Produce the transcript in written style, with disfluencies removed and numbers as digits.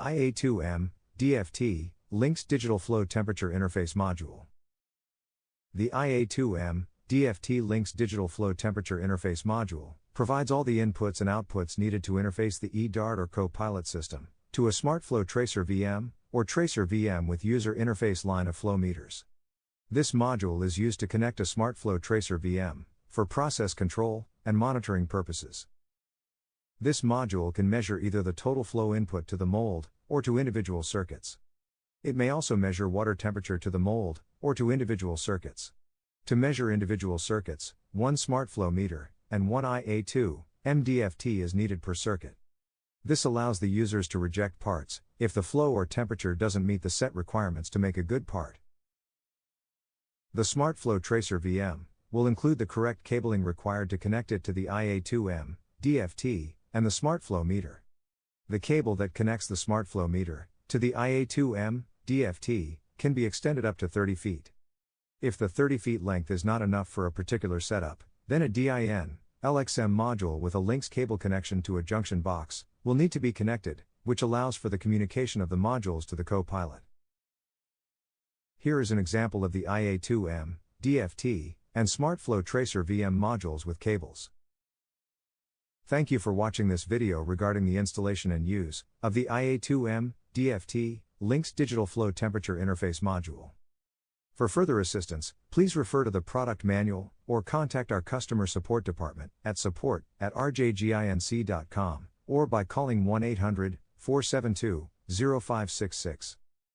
IA2-M-DFT Lynx Digital Flow Temperature Interface Module. The IA2-M-DFT Lynx Digital Flow Temperature Interface Module provides all the inputs and outputs needed to interface the eDART or CoPilot system to a SmartFlow Tracer VM or Tracer VM with user interface line of flow meters. This module is used to connect a SmartFlow Tracer VM for process control and monitoring purposes. This module can measure either the total flow input to the mold or to individual circuits. It may also measure water temperature to the mold or to individual circuits. To measure individual circuits, one SmartFlow meter and one IA2-M-DFT is needed per circuit. This allows the users to reject parts if the flow or temperature doesn't meet the set requirements to make a good part. The SmartFlow Tracer VM will include the correct cabling required to connect it to the IA2-M-DFT and the SmartFlow meter. The cable that connects the SmartFlow meter to the IA2-M-DFT can be extended up to 30 feet. If the 30 feet length is not enough for a particular setup, then a DIN-LXM module with a Lynx cable connection to a junction box will need to be connected, which allows for the communication of the modules to the CoPilot. Here is an example of the IA2-M-DFT and SmartFlow Tracer VM modules with cables. Thank you for watching this video regarding the installation and use of the IA2-M-DFT Lynx Digital Flow Temperature Interface Module. For further assistance, please refer to the product manual or contact our customer support department at support@rjginc.com or by calling 1-800-472-0566.